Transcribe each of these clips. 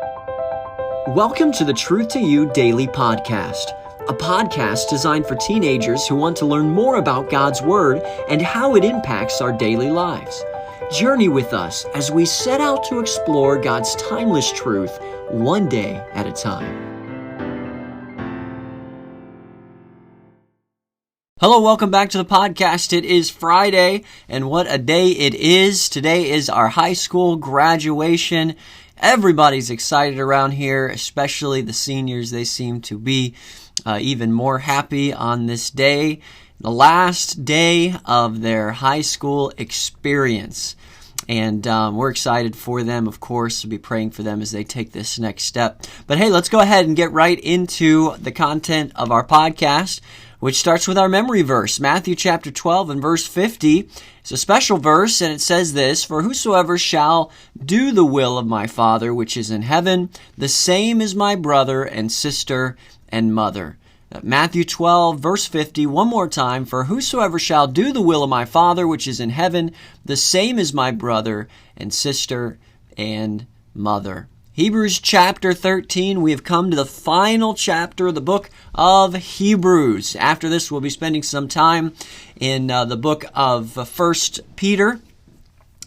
Welcome to the Truth to You Daily Podcast, a podcast designed for teenagers who want to learn more about God's Word and how it impacts our daily lives. Journey with us as we set out to explore God's timeless truth one day at a time. Hello, welcome back to the podcast. It is Friday, and what a day it is. Today is our high school graduation. Everybody's excited around here, especially the seniors. They seem to be even more happy on this day, the last day of their high school experience. And we're excited for them, of course. We'll be praying for them as they take this next step. But hey, let's go ahead and get right into the content of our podcast, which starts with our memory verse. Matthew chapter 12 and verse 50. It's a special verse, and it says this, "For whosoever shall do the will of my Father which is in heaven, the same is my brother and sister and mother." Matthew 12, verse 50, one more time. "For whosoever shall do the will of my Father which is in heaven, the same is my brother and sister and mother." Hebrews chapter 13, we have come to the final chapter of the book of Hebrews. After this, we'll be spending some time in the book of 1 Peter.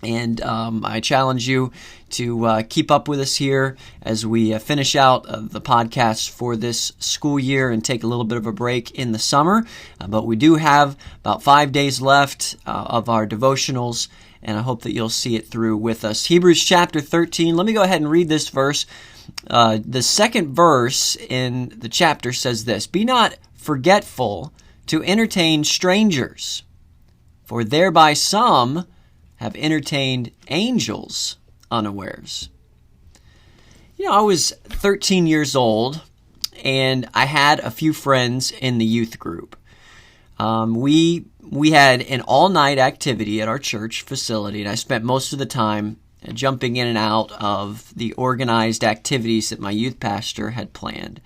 And I challenge you to keep up with us here as we finish out the podcast for this school year and take a little bit of a break in the summer. But we do have about 5 days left of our devotionals, and I hope that you'll see it through with us. Hebrews chapter 13, let me go ahead and read this verse. The second verse in the chapter says this, "Be not forgetful to entertain strangers, for thereby some have entertained angels unawares." You know, I was 13 years old, and I had a few friends in the youth group. We had an all-night activity at our church facility, and I spent most of the time jumping in and out of the organized activities that my youth pastor had planned.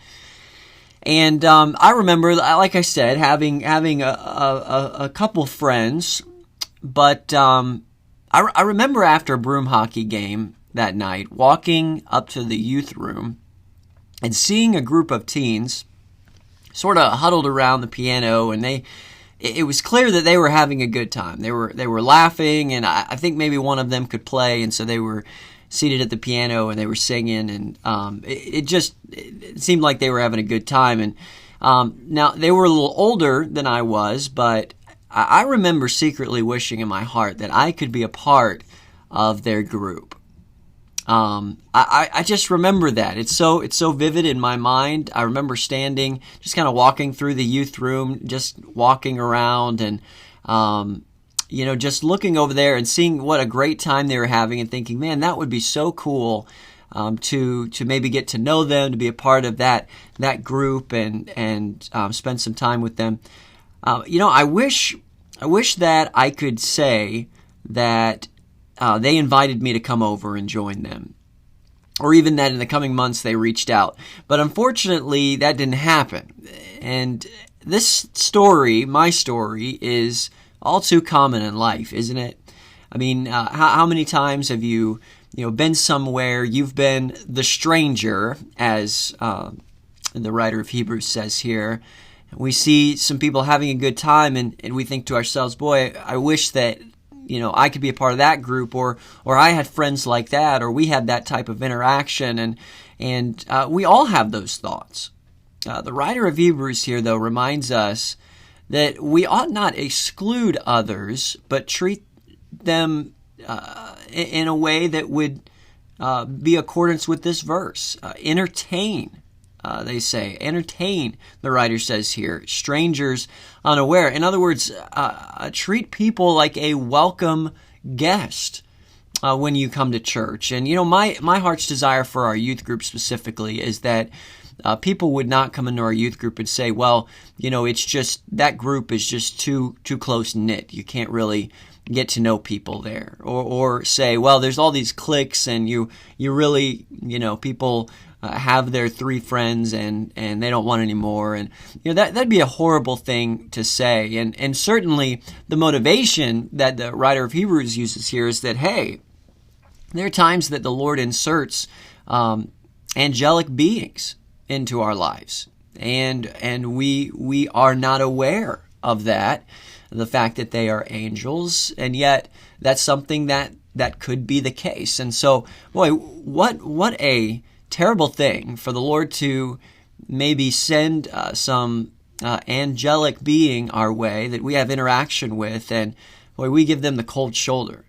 And I remember, like I said, having a couple friends, but I remember after a broom hockey game that night, walking up to the youth room and seeing a group of teens sort of huddled around the piano, and it was clear that they were having a good time. They were laughing, and I think maybe one of them could play, and so they were seated at the piano and they were singing, and it seemed like they were having a good time. And now they were a little older than I was, but I remember secretly wishing in my heart that I could be a part of their group. I just remember that. It's so vivid in my mind. I remember standing, just kind of walking through the youth room, just walking around and, just looking over there and seeing what a great time they were having and thinking, man, that would be so cool, to maybe get to know them, to be a part of that group and spend some time with them. I wish that I could say that they invited me to come over and join them, or even that in the coming months they reached out. But unfortunately, that didn't happen. And this story, my story, is all too common in life, isn't it? I mean, how many times have you been somewhere, you've been the stranger, as the writer of Hebrews says here. We see some people having a good time, and we think to ourselves, boy, I wish that I could be a part of that group, or I had friends like that, or we had that type of interaction, and we all have those thoughts. The writer of Hebrews here, though, reminds us that we ought not exclude others, but treat them in a way that would be accordance with this verse. Entertain. They say, entertain, the writer says here, strangers unaware. In other words, treat people like a welcome guest when you come to church. And, my heart's desire for our youth group specifically is that people would not come into our youth group and say, well, it's just, that group is just too close-knit. You can't really get to know people there. Or say, well, there's all these cliques and you really, people have their 3 friends and they don't want any more. And that'd be a horrible thing to say. And certainly the motivation that the writer of Hebrews uses here is that, hey, there are times that the Lord inserts angelic beings into our lives, and we are not aware of that, the fact that they are angels, and yet that's something that could be the case. And so, boy, what a terrible thing for the Lord to maybe send some angelic being our way that we have interaction with, and boy, we give them the cold shoulder.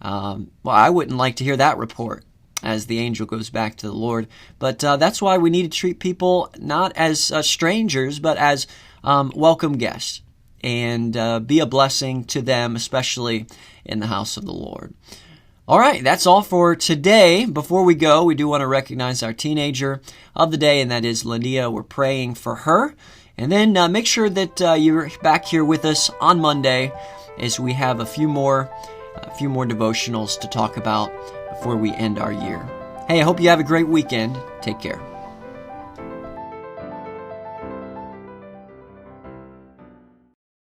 Well, I wouldn't like to hear that report as the angel goes back to the Lord. But that's why we need to treat people not as strangers, but as welcome guests, and be a blessing to them, especially in the house of the Lord. All right, that's all for today. Before we go, we do want to recognize our teenager of the day, and that is Linnea. We're praying for her. And then make sure that you're back here with us on Monday as we have a few more devotionals to talk about before we end our year. Hey, I hope you have a great weekend. Take care.